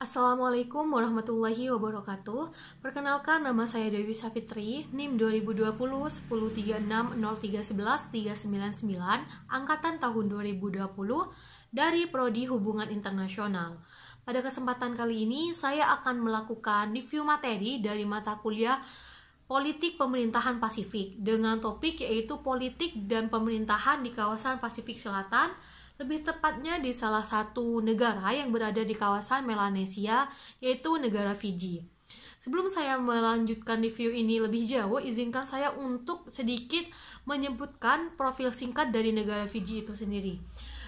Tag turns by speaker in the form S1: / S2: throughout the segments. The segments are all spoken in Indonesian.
S1: Assalamualaikum warahmatullahi wabarakatuh. Perkenalkan, nama saya Dewi Safitri, NIM 2020 1036 0311 399, angkatan tahun 2020 dari Prodi Hubungan Internasional. Pada kesempatan kali ini, saya akan melakukan review materi dari mata kuliah Politik Pemerintahan Pasifik dengan topik yaitu Politik dan Pemerintahan di Kawasan Pasifik Selatan, lebih tepatnya di salah satu negara yang berada di kawasan Melanesia, yaitu negara Fiji. Sebelum saya melanjutkan review ini lebih jauh, izinkan saya untuk sedikit menyebutkan profil singkat dari negara Fiji itu sendiri.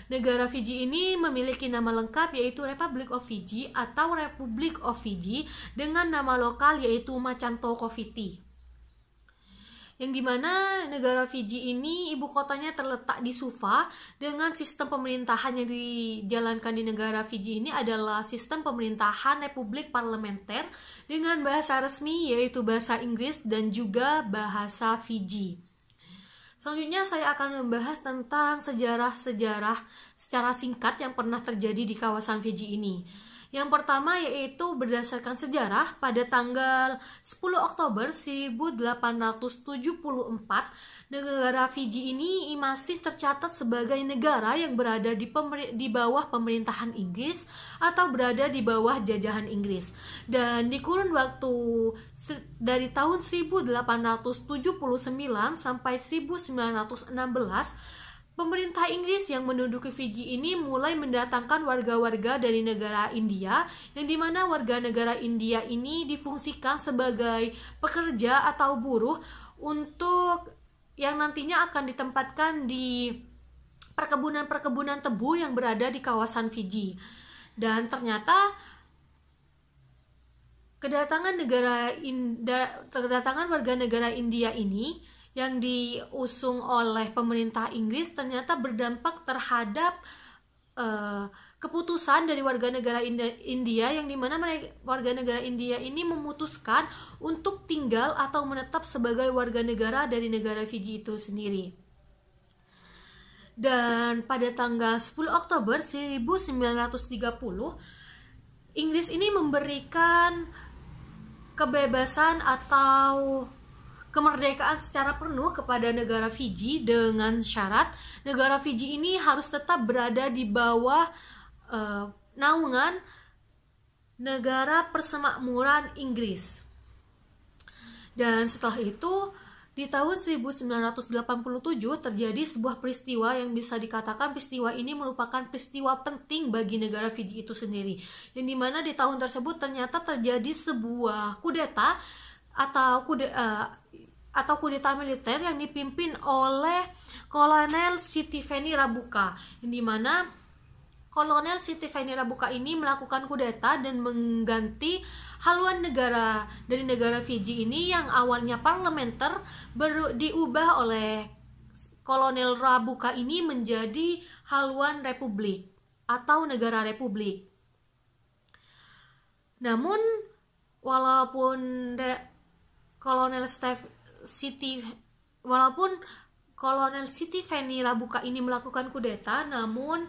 S1: Negara Fiji ini memiliki nama lengkap yaitu Republic of Fiji atau Republic of Fiji dengan nama lokal yaitu Macantokowiti. Yang dimana negara Fiji ini ibu kotanya terletak di Suva, dengan sistem pemerintahan yang dijalankan di negara Fiji ini adalah sistem pemerintahan republik parlementer dengan bahasa resmi yaitu bahasa Inggris dan juga bahasa Fiji. Selanjutnya saya akan membahas tentang sejarah-sejarah secara singkat yang pernah terjadi di kawasan Fiji ini. Yang pertama yaitu berdasarkan sejarah, pada tanggal 10 Oktober 1874, negara Fiji ini masih tercatat sebagai negara yang berada di bawah pemerintahan Inggris atau berada di bawah jajahan Inggris. Dan di kurun waktu dari tahun 1879 sampai 1916, pemerintah Inggris yang menduduki Fiji ini mulai mendatangkan warga-warga dari negara India, yang dimana warga negara India ini difungsikan sebagai pekerja atau buruh untuk yang nantinya akan ditempatkan di perkebunan-perkebunan tebu yang berada di kawasan Fiji. Dan ternyata kedatangan warga negara India ini yang diusung oleh pemerintah Inggris ternyata berdampak terhadap keputusan dari warga negara India, yang dimana warga negara India ini memutuskan untuk tinggal atau menetap sebagai warga negara dari negara Fiji itu sendiri. Dan pada tanggal 10 Oktober 1930, Inggris ini memberikan kebebasan atau kemerdekaan secara penuh kepada negara Fiji dengan syarat negara Fiji ini harus tetap berada di bawah naungan negara persemakmuran Inggris. Dan setelah itu di tahun 1987 terjadi sebuah peristiwa yang bisa dikatakan peristiwa ini merupakan peristiwa penting bagi negara Fiji itu sendiri, yang dimana di tahun tersebut ternyata terjadi sebuah kudeta atau kudeta militer yang dipimpin oleh Kolonel Sitiveni Rabuka, yang dimana Kolonel Sitiveni Rabuka ini melakukan kudeta dan mengganti haluan negara dari negara Fiji ini yang awalnya parlementer diubah oleh Kolonel Rabuka ini menjadi haluan republik atau negara republik. Namun walaupun Kolonel Sitiveni Rabuka ini melakukan kudeta, namun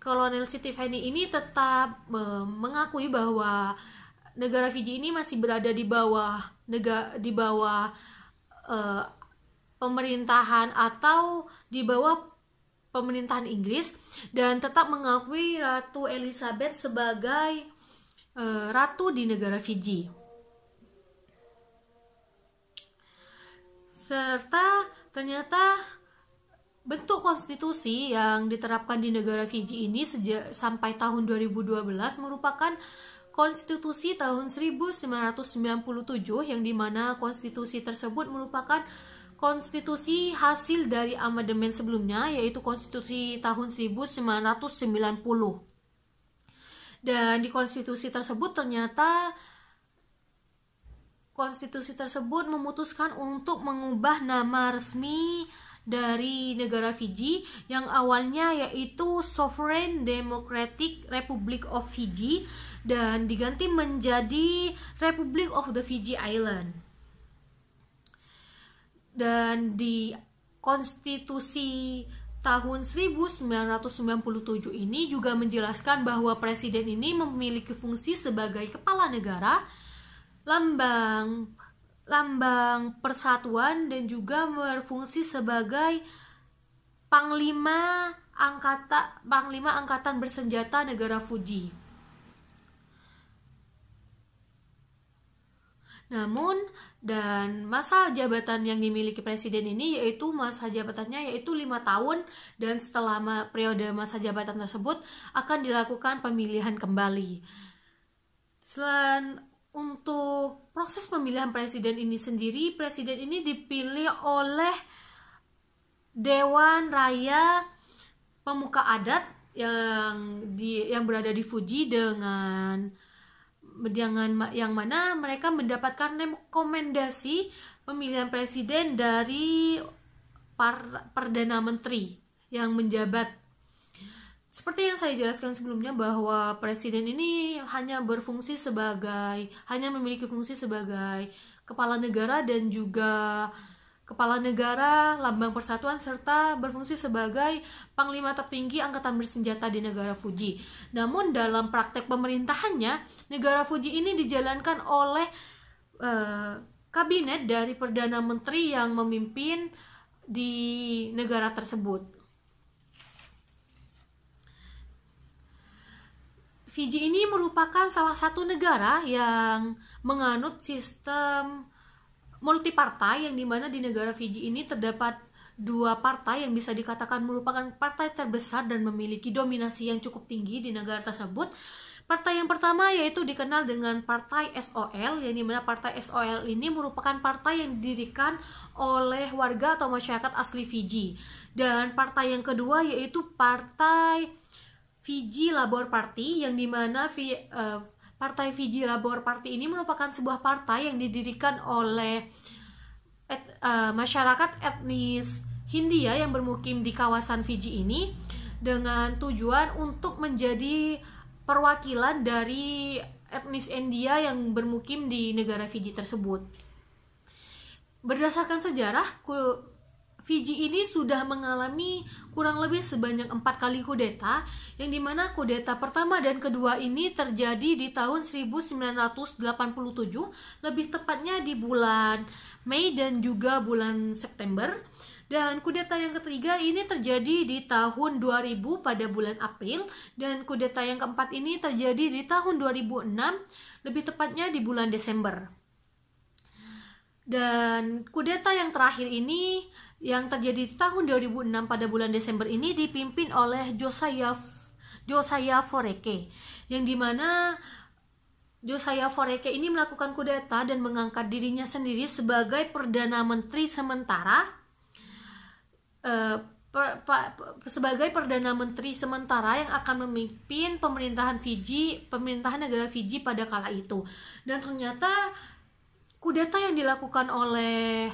S1: Kolonel Sitiveni ini tetap mengakui bahwa negara Fiji ini masih berada di bawah pemerintahan atau di bawah pemerintahan Inggris, dan tetap mengakui Ratu Elizabeth sebagai ratu di negara Fiji. Serta ternyata bentuk konstitusi yang diterapkan di negara Fiji ini sampai tahun 2012 merupakan konstitusi tahun 1997, yang dimana konstitusi tersebut merupakan konstitusi hasil dari amandemen sebelumnya yaitu konstitusi tahun 1990. Dan di konstitusi tersebut ternyata konstitusi tersebut memutuskan untuk mengubah nama resmi dari negara Fiji yang awalnya yaitu Sovereign Democratic Republic of Fiji dan diganti menjadi Republic of the Fiji Island. Dan di konstitusi tahun 1997 ini juga menjelaskan bahwa presiden ini memiliki fungsi sebagai kepala negara, lambang persatuan, dan juga berfungsi sebagai panglima angkatan bersenjata negara Fuji. Namun, dan masa jabatan yang dimiliki presiden ini yaitu masa jabatannya yaitu 5 tahun, dan setelah periode masa jabatan tersebut akan dilakukan pemilihan kembali. Selain untuk proses pemilihan presiden ini sendiri, presiden ini dipilih oleh Dewan Raya Pemuka Adat yang berada di Fuji dengan yang mana mereka mendapatkan rekomendasi pemilihan presiden dari Perdana Menteri yang menjabat. Seperti yang saya jelaskan sebelumnya bahwa presiden ini hanya memiliki fungsi sebagai kepala negara dan juga kepala negara, lambang persatuan, serta berfungsi sebagai panglima tertinggi angkatan bersenjata di negara Fuji. Namun dalam praktek pemerintahannya, negara Fuji ini dijalankan oleh kabinet dari Perdana Menteri yang memimpin di negara tersebut. Fiji ini merupakan salah satu negara yang menganut sistem multipartai, yang dimana di negara Fiji ini terdapat 2 partai yang bisa dikatakan merupakan partai terbesar dan memiliki dominasi yang cukup tinggi di negara tersebut. Partai yang pertama yaitu dikenal dengan Partai SOL, yang dimana Partai SOL ini merupakan partai yang didirikan oleh warga atau masyarakat asli Fiji. Dan partai yang kedua yaitu Partai Fiji Labour Party, yang dimana Partai Fiji Labour Party ini merupakan sebuah partai yang didirikan oleh masyarakat etnis Hindia yang bermukim di kawasan Fiji ini dengan tujuan untuk menjadi perwakilan dari etnis India yang bermukim di negara Fiji tersebut. Berdasarkan sejarah, Fiji ini sudah mengalami kurang lebih sebanyak 4 kali kudeta, yang dimana kudeta pertama dan kedua ini terjadi di tahun 1987, lebih tepatnya di bulan Mei dan juga bulan September. Dan kudeta yang ketiga ini terjadi di tahun 2000 pada bulan April, dan kudeta yang keempat ini terjadi di tahun 2006, lebih tepatnya di bulan Desember. Dan kudeta yang terakhir ini yang terjadi di tahun 2006 pada bulan Desember ini dipimpin oleh Josiah Foreke, yang dimana Josiah Foreke ini melakukan kudeta dan mengangkat dirinya sendiri sebagai Perdana Menteri sementara yang akan memimpin pemerintahan negara Fiji pada kala itu. Dan ternyata kudeta yang dilakukan oleh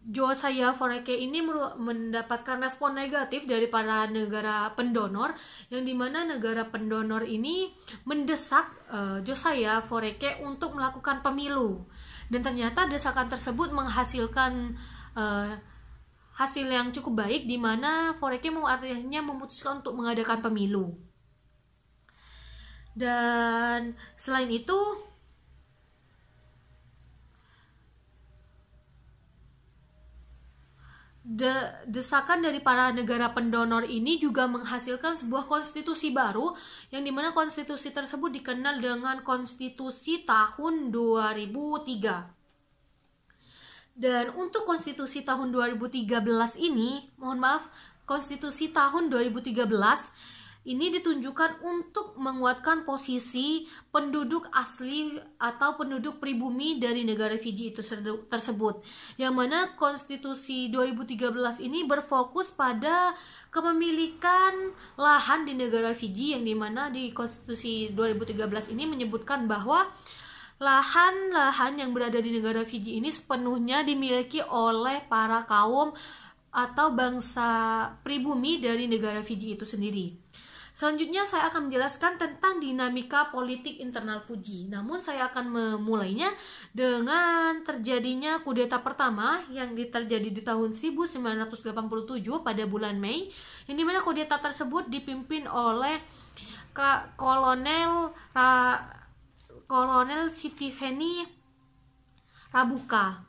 S1: Josiah Foreke ini mendapatkan respon negatif dari para negara pendonor, yang dimana negara pendonor ini mendesak Josiah Foreke untuk melakukan pemilu. Dan ternyata desakan tersebut menghasilkan hasil yang cukup baik, di mana Foreke akhirnya memutuskan untuk mengadakan pemilu. Dan selain itu, desakan dari para negara pendonor ini juga menghasilkan sebuah konstitusi baru, yang dimana konstitusi tersebut dikenal dengan konstitusi tahun 2003. Dan untuk konstitusi tahun 2013 ini, konstitusi tahun 2013 ini ditunjukkan untuk menguatkan posisi penduduk asli atau penduduk pribumi dari negara Fiji itu tersebut. Yang mana konstitusi 2013 ini berfokus pada kepemilikan lahan di negara Fiji, yang dimana di konstitusi 2013 ini menyebutkan bahwa lahan-lahan yang berada di negara Fiji ini sepenuhnya dimiliki oleh para kaum atau bangsa pribumi dari negara Fiji itu sendiri. Selanjutnya saya akan menjelaskan tentang dinamika politik internal Fuji. Namun saya akan memulainya dengan terjadinya kudeta pertama yang terjadi di tahun 1987 pada bulan Mei, yang dimana kudeta tersebut dipimpin oleh Kolonel Sitiveni Rabuka,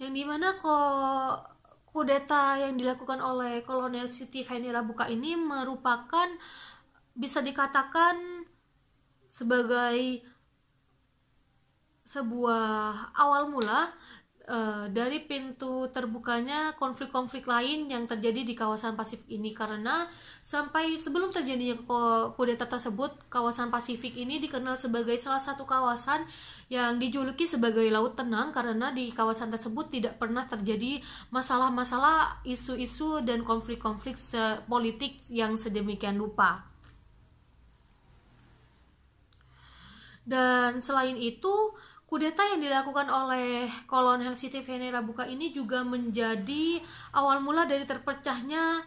S1: yang dimana kudeta yang dilakukan oleh Kolonel Sitiveni Rabuka ini merupakan, bisa dikatakan sebagai sebuah awal mula dari pintu terbukanya konflik-konflik lain yang terjadi di kawasan Pasifik ini, karena sampai sebelum terjadinya kudeta tersebut, kawasan Pasifik ini dikenal sebagai salah satu kawasan yang dijuluki sebagai Laut Tenang, karena di kawasan tersebut tidak pernah terjadi masalah-masalah, isu-isu, dan konflik-konflik politik yang sedemikian rupa. Dan selain itu, kudeta yang dilakukan oleh Kolonel Sitiveni Rabuka ini juga menjadi awal mula dari terpecahnya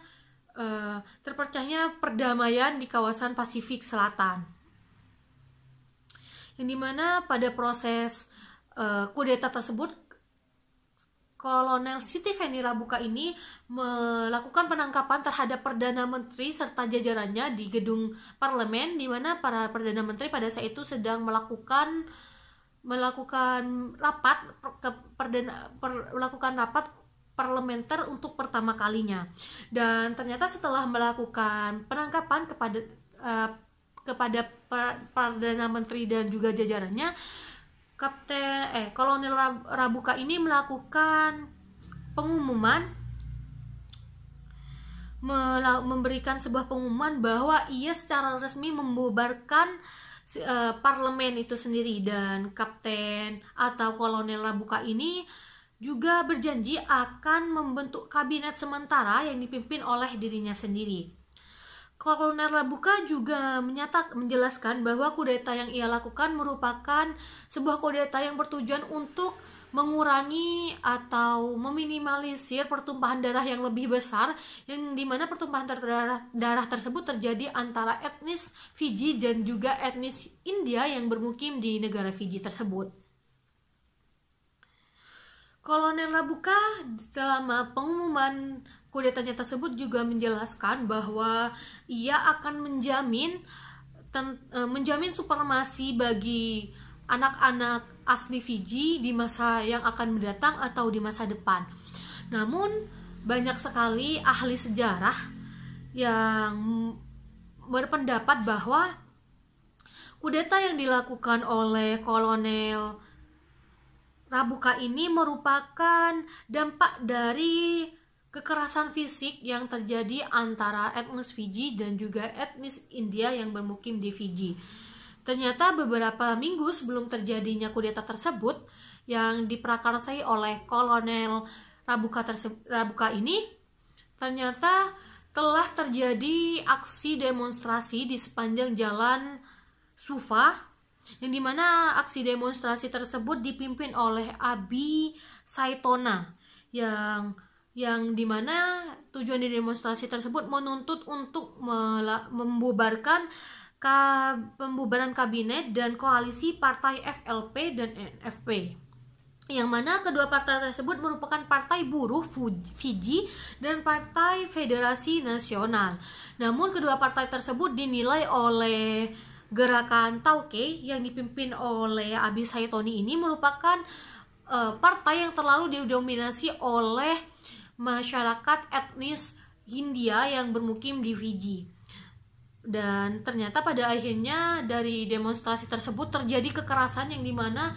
S1: perdamaian di kawasan Pasifik Selatan. Yang dimana pada proses kudeta tersebut, Kolonel Sitiveni Rabuka ini melakukan penangkapan terhadap Perdana Menteri serta jajarannya di gedung parlemen, di mana para Perdana Menteri pada saat itu sedang melakukan rapat parlementer untuk pertama kalinya. Dan ternyata setelah melakukan penangkapan kepada Perdana Menteri dan juga jajarannya, Kolonel Rabuka ini melakukan pengumuman, memberikan sebuah pengumuman bahwa ia secara resmi membubarkan parlemen itu sendiri, dan Kapten atau Kolonel Rabuka ini juga berjanji akan membentuk kabinet sementara yang dipimpin oleh dirinya sendiri. Kolonel Rabuka juga menjelaskan bahwa kudeta yang ia lakukan merupakan sebuah kudeta yang bertujuan untuk mengurangi atau meminimalisir pertumpahan darah yang lebih besar, yang dimana pertumpahan darah tersebut terjadi antara etnis Fiji dan juga etnis India yang bermukim di negara Fiji tersebut. Kolonel Rabuka selama pengumuman kudetanya tersebut juga menjelaskan bahwa ia akan menjamin supremasi bagi anak-anak asli Fiji di masa yang akan mendatang atau di masa depan. Namun banyak sekali ahli sejarah yang berpendapat bahwa kudeta yang dilakukan oleh Kolonel Rabuka ini merupakan dampak dari kekerasan fisik yang terjadi antara etnis Fiji dan juga etnis India yang bermukim di Fiji. Ternyata beberapa minggu sebelum terjadinya kudeta tersebut yang diprakarsai oleh Kolonel Rabuka ini, ternyata telah terjadi aksi demonstrasi di sepanjang jalan Suva, yang dimana aksi demonstrasi tersebut dipimpin oleh Abi Saitona, yang dimana tujuan dari demonstrasi tersebut menuntut untuk membubarkan pembubaran kabinet dan koalisi partai FLP dan NFP, yang mana kedua partai tersebut merupakan Partai Buruh Fiji dan Partai Federasi Nasional. Namun kedua partai tersebut dinilai oleh gerakan Tauke yang dipimpin oleh Abi Saitoni ini merupakan partai yang terlalu didominasi oleh masyarakat etnis Hindia yang bermukim di Fiji. Dan ternyata pada akhirnya dari demonstrasi tersebut terjadi kekerasan, yang dimana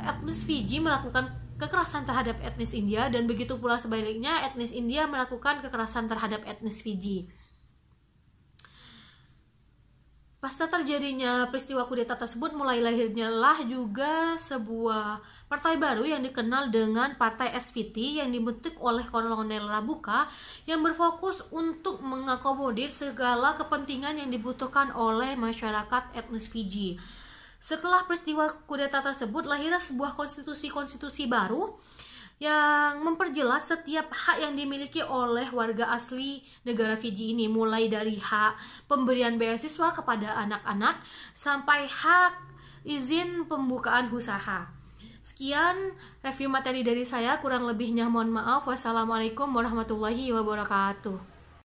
S1: etnis Fiji melakukan kekerasan terhadap etnis India, dan begitu pula sebaliknya etnis India melakukan kekerasan terhadap etnis Fiji. Pasca terjadinya peristiwa kudeta tersebut, mulai lahirnya juga sebuah partai baru yang dikenal dengan Partai SVT yang dibentuk oleh Kolonel Rabuka, yang berfokus untuk mengakomodir segala kepentingan yang dibutuhkan oleh masyarakat etnis Fiji. Setelah peristiwa kudeta tersebut, lahirlah sebuah konstitusi baru yang memperjelas setiap hak yang dimiliki oleh warga asli negara Fiji ini, mulai dari hak pemberian beasiswa kepada anak-anak sampai hak izin pembukaan usaha. Sekian review materi dari saya, kurang lebihnya mohon maaf. Wassalamualaikum warahmatullahi wabarakatuh.